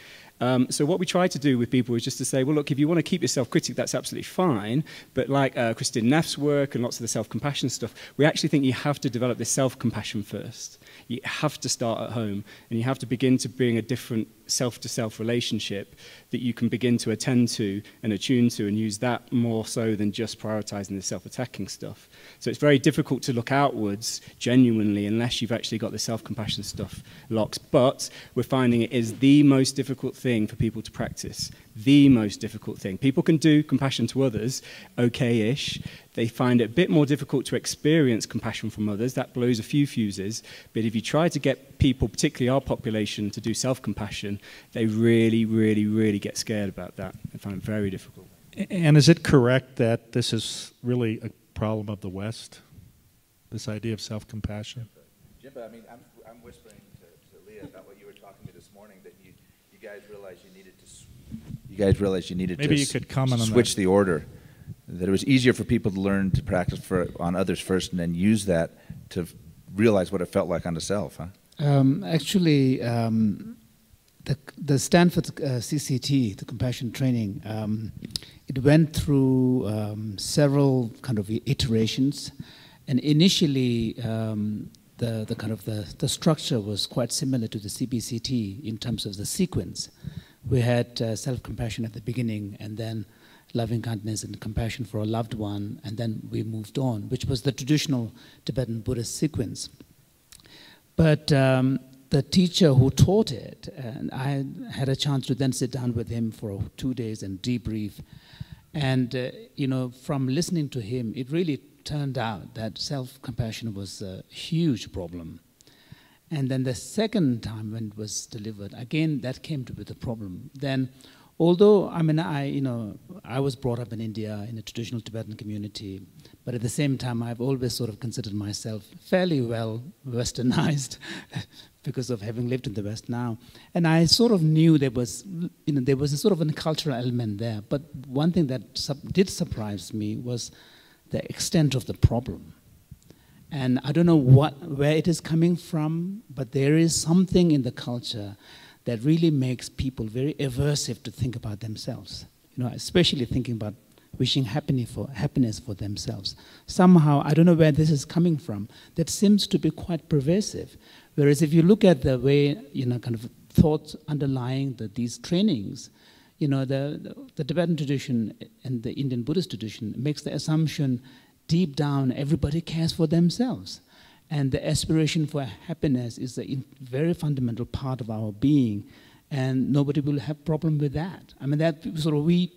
So what we try to do with people is just to say, well, look, if you want to keep yourself critic, that's absolutely fine. But like Christine Neff's work and lots of the self-compassion stuff, we actually think you have to develop this self-compassion first. You have to start at home, and you have to begin to bring a different self-to-self relationship that you can begin to attend to and attune to and use that more so than just prioritizing the self-attacking stuff. So it's very difficult to look outwards genuinely unless you've actually got the self-compassion stuff locked. But we're finding it is the most difficult thing for people to practice. The most difficult thing. People can do compassion to others, okay-ish. They find it a bit more difficult to experience compassion from others. That blows a few fuses. But if you try to get people, particularly our population, to do self-compassion, they really, really, really get scared about that. They find it very difficult. And is it correct that this is really a problem of the West, this idea of self-compassion? Jim, I mean, I'm whispering to Leah about what you were talking to me this morning, that you guys realized you needed to Maybe you could comment on switch that. the order, that it was easier for people to learn to practice on others first and then use that to realize what it felt like on the self, huh? Actually, the Stanford CCT, the compassion training, it went through several kind of iterations, and initially the structure was quite similar to the CBCT in terms of the sequence. We had self-compassion at the beginning, and then loving kindness and compassion for a loved one, and then we moved on, which was the traditional Tibetan Buddhist sequence. But the teacher who taught it, and I had a chance to then sit down with him for 2 days and debrief. And from listening to him, it really turned out that self-compassion was a huge problem. And then the second time when it was delivered, again, that came to be the problem. Then, although, I mean, I was brought up in India in a traditional Tibetan community, but at the same time, I've always sort of considered myself fairly well westernized because of having lived in the West now. And I sort of knew there was a sort of a cultural element there. But one thing that did surprise me was the extent of the problem. And I don't know where it is coming from, but there is something in the culture that really makes people very aversive to think about themselves. Especially thinking about wishing happiness for themselves. Somehow, I don't know where this is coming from, that seems to be quite pervasive. Whereas if you look at the way, kind of thoughts underlying these trainings, the Tibetan tradition and the Indian Buddhist tradition makes the assumption deep down everybody cares for themselves. And the aspiration for happiness is a very fundamental part of our being, and nobody will have problem with that. I mean, that sort of we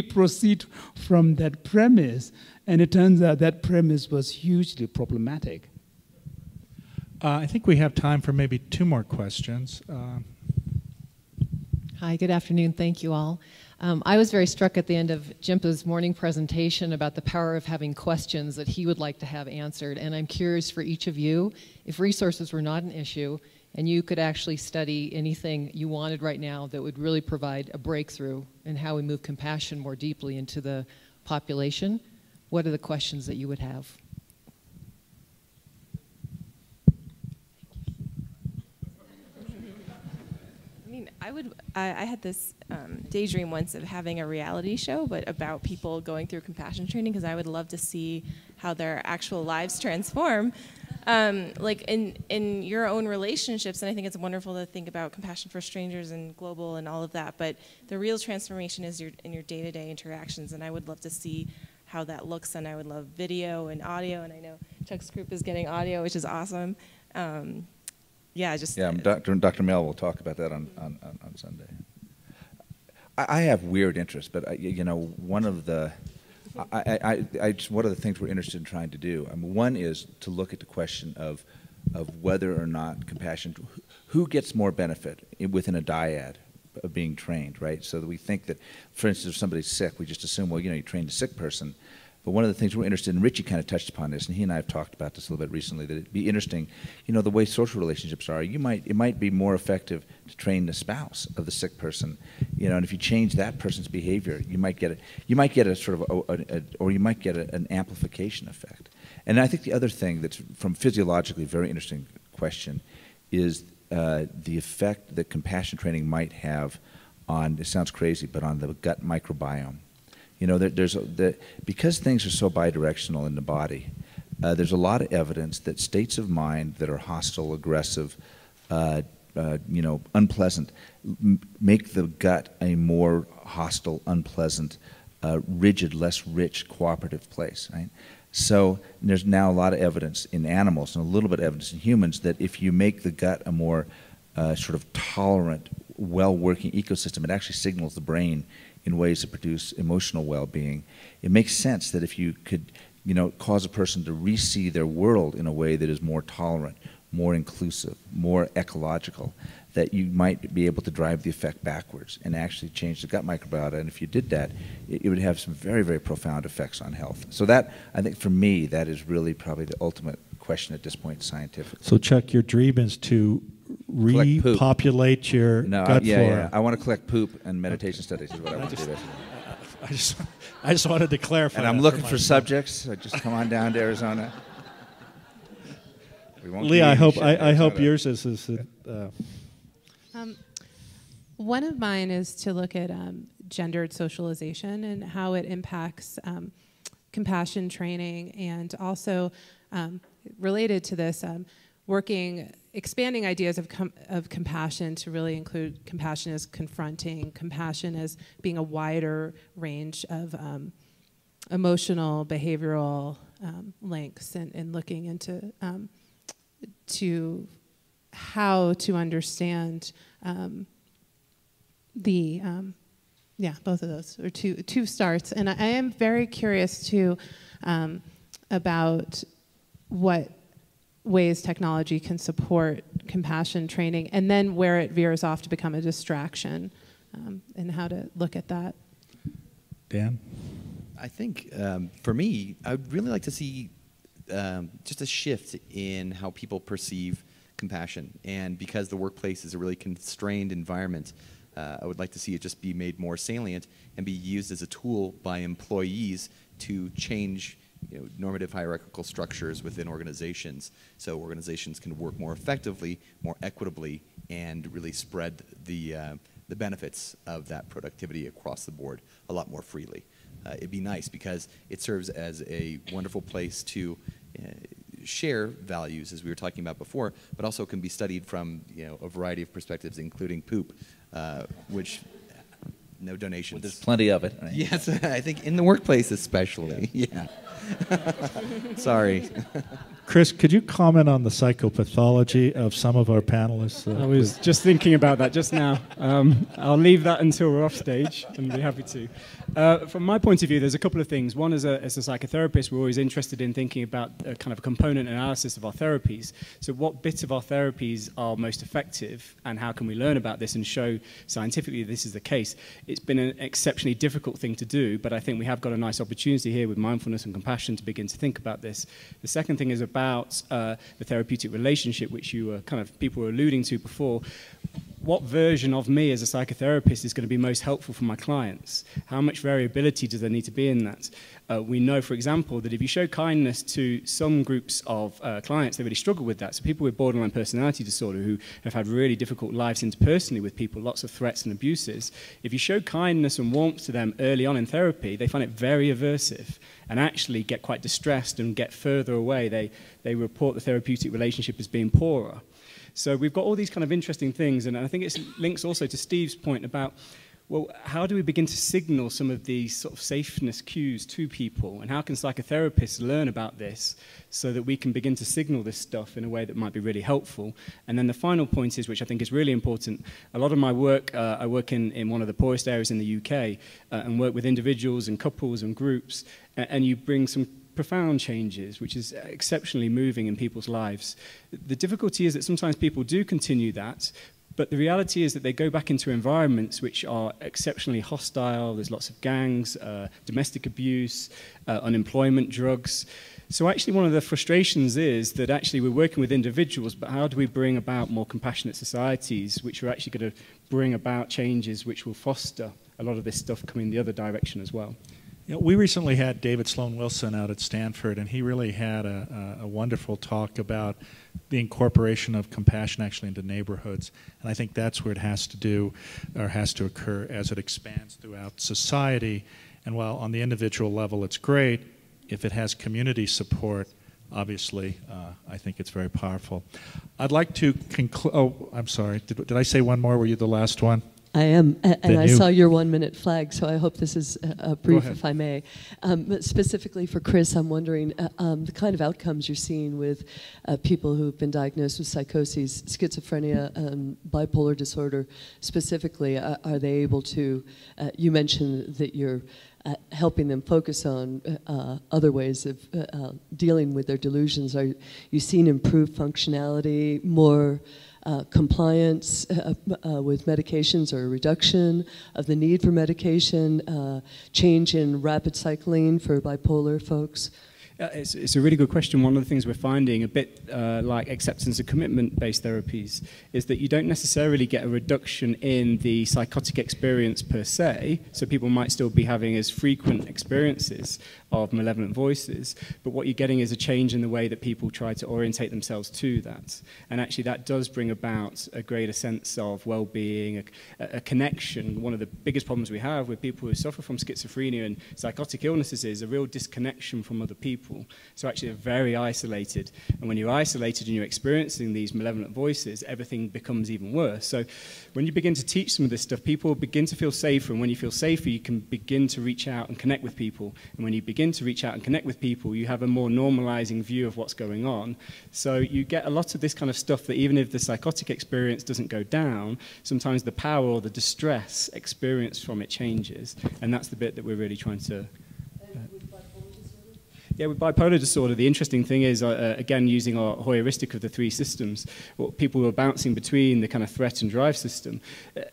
proceed from that premise, and it turns out that premise was hugely problematic. I think we have time for maybe 2 more questions. Hi, good afternoon. Thank you all. I was very struck at the end of Jimpa's morning presentation about the power of having questions that he would like to have answered. And I'm curious for each of you, if resources were not an issue and you could actually study anything you wanted right now that would really provide a breakthrough in how we move compassion more deeply into the population, what are the questions that you would have? I had this daydream once of having a reality show, but about people going through compassion training, because I would love to see how their actual lives transform, like in your own relationships. And I think it's wonderful to think about compassion for strangers and global and all of that. But the real transformation is in your day-to-day interactions, and I would love to see how that looks. And I would love video and audio, and I know Chuck's group is getting audio, which is awesome. Dr. Mel will talk about that on Sunday. I have weird interests, but one of the things we're interested in trying to do. One is to look at the question of whether or not compassion, who gets more benefit within a dyad of being trained, right? So that we think that, for instance, if somebody's sick, we just assume, well, you trained a sick person. But one of the things we're interested in, Richie kind of touched upon this, and he and I have talked about this a little bit recently, that it'd be interesting, the way social relationships are, it might be more effective to train the spouse of the sick person, and if you change that person's behavior, you might get a sort of, or you might get an amplification effect. And I think the other thing that's from physiologically very interesting question is the effect that compassion training might have on, it sounds crazy, but on the gut microbiome. You know, because things are so bidirectional in the body, there's a lot of evidence that states of mind that are hostile, aggressive, you know, unpleasant, make the gut a more hostile, unpleasant, rigid, less rich, cooperative place, right? So there's now a lot of evidence in animals and a little bit of evidence in humans that if you make the gut a more sort of tolerant, well-working ecosystem, it actually signals the brain in ways that produce emotional well-being. It makes sense that if you could, you know, cause a person to re-see their world in a way that is more tolerant, more inclusive, more ecological, that you might be able to drive the effect backwards and actually change the gut microbiota. And if you did that, it would have some very, very profound effects on health. So that, I think for me, that is really probably the ultimate question at this point scientifically. So Chuck, your dream is to repopulate your gut flora. Yeah. I want to collect poop and meditation studies is what I want to do. I just wanted to clarify. And I'm looking for subjects, so just come on down to Arizona. Leah, I hope yours is one of mine is to look at gendered socialization and how it impacts compassion training, and also related to this, expanding ideas of compassion to really include compassion as confronting, compassion as being a wider range of emotional, behavioral links, and looking into to how to understand both of those are two starts. And I am very curious too about what ways technology can support compassion training, and then where it veers off to become a distraction, and how to look at that. Dan? I think for me, I would really like to see just a shift in how people perceive compassion. And because the workplace is a really constrained environment, I would like to see it just be made more salient and be used as a tool by employees to change, you know, normative hierarchical structures within organizations, so organizations can work more effectively, more equitably, and really spread the benefits of that productivity across the board a lot more freely. It'd be nice because it serves as a wonderful place to share values, as we were talking about before, but also can be studied from, you know, a variety of perspectives, including poop, which no donations. Well, there's plenty of it. Right? Yes, I think in the workplace especially. Yeah. Sorry. Chris, could you comment on the psychopathology of some of our panelists? I was just thinking about that just now. I'll leave that until we're off stage, and be happy to. From my point of view, there's a couple of things. One, as a psychotherapist, we're always interested in thinking about a kind of a component analysis of our therapies. So what bits of our therapies are most effective, and how can we learn about this and show scientifically this is the case? It's been an exceptionally difficult thing to do, but I think we have got a nice opportunity here with mindfulness and compassion to begin to think about this. The second thing is about the therapeutic relationship, which you were people were alluding to before. What version of me as a psychotherapist is going to be most helpful for my clients? How much variability does there need to be in that? We know, for example, that if you show kindness to some groups of clients, they really struggle with that. So people with borderline personality disorder who have had really difficult lives interpersonally with people, lots of threats and abuses, if you show kindness and warmth to them early on in therapy, they find it very aversive and actually get quite distressed and get further away. They report the therapeutic relationship as being poorer. So we've got all these kind of interesting things, and I think it links also to Steve's point about, well, how do we begin to signal some of these sort of safeness cues to people, and how can psychotherapists learn about this so that we can begin to signal this stuff in a way that might be really helpful? And then the final point is, which I think is really important, a lot of my work, I work in one of the poorest areas in the UK, and work with individuals and couples and groups, and you bring some profound changes, which is exceptionally moving in people's lives. The difficulty is that sometimes people do continue that, but the reality is that they go back into environments which are exceptionally hostile. There's lots of gangs, domestic abuse, unemployment, drugs. So actually one of the frustrations is that actually we're working with individuals, but how do we bring about more compassionate societies which are actually going to bring about changes which will foster a lot of this stuff coming the other direction as well? You know, we recently had David Sloan Wilson out at Stanford, and he really had a wonderful talk about the incorporation of compassion actually into neighborhoods. And I think that's where it has to do, or has to occur as it expands throughout society. And while on the individual level it's great, if it has community support, obviously, I think it's very powerful. I'd like to conclude. Oh, I'm sorry. Did I say one more? Were you the last one? I am, and I saw your 1-minute flag, so I hope this is brief, if I may. But specifically for Chris, I'm wondering the kind of outcomes you're seeing with people who've been diagnosed with psychoses, schizophrenia, bipolar disorder specifically. Are they able to, you mentioned that you're helping them focus on other ways of dealing with their delusions. Are you seeing improved functionality, more compliance with medications, or a reduction of the need for medication, change in rapid cycling for bipolar folks? It's a really good question. One of the things we're finding, a bit like acceptance and commitment-based therapies, is that you don't necessarily get a reduction in the psychotic experience per se, so people might still be having as frequent experiences of malevolent voices, but what you're getting is a change in the way that people try to orientate themselves to that. And actually that does bring about a greater sense of well-being, a connection. One of the biggest problems we have with people who suffer from schizophrenia and psychotic illnesses is a real disconnection from other people. So actually they're very isolated. And when you're isolated and you're experiencing these malevolent voices, everything becomes even worse. So when you begin to teach some of this stuff, people begin to feel safer. And when you feel safer, you can begin to reach out and connect with people. And when you begin to reach out and connect with people, you have a more normalizing view of what's going on. So you get a lot of this kind of stuff that even if the psychotic experience doesn't go down, sometimes the power or the distress experience from it changes. And that's the bit that we're really trying to... Yeah, with bipolar disorder, the interesting thing is, again, using our heuristic of the 3 systems, what people were bouncing between the kind of threat and drive system.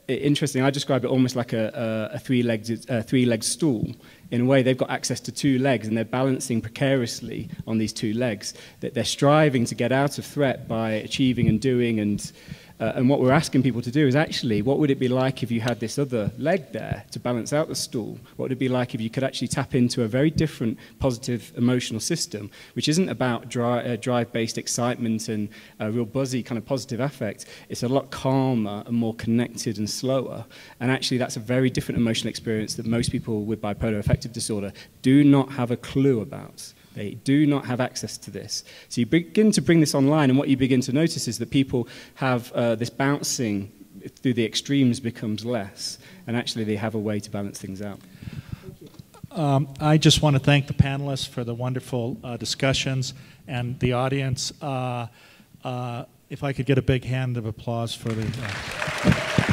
Interesting, I describe it almost like a three-legged stool. In a way, they've got access to 2 legs, and they're balancing precariously on these 2 legs. That they're striving to get out of threat by achieving and doing, and what we're asking people to do is actually, what would it be like if you had this other leg there to balance out the stool? What would it be like if you could actually tap into a very different positive emotional system, which isn't about drive-based excitement and a real buzzy kind of positive affect. It's a lot calmer and more connected and slower. And actually, that's a very different emotional experience that most people with bipolar affective disorder do not have a clue about. They do not have access to this. So you begin to bring this online, and what you begin to notice is that people have this bouncing through the extremes becomes less, and actually they have a way to balance things out. I just want to thank the panelists for the wonderful discussions, and the audience. If I could get a big hand of applause for the...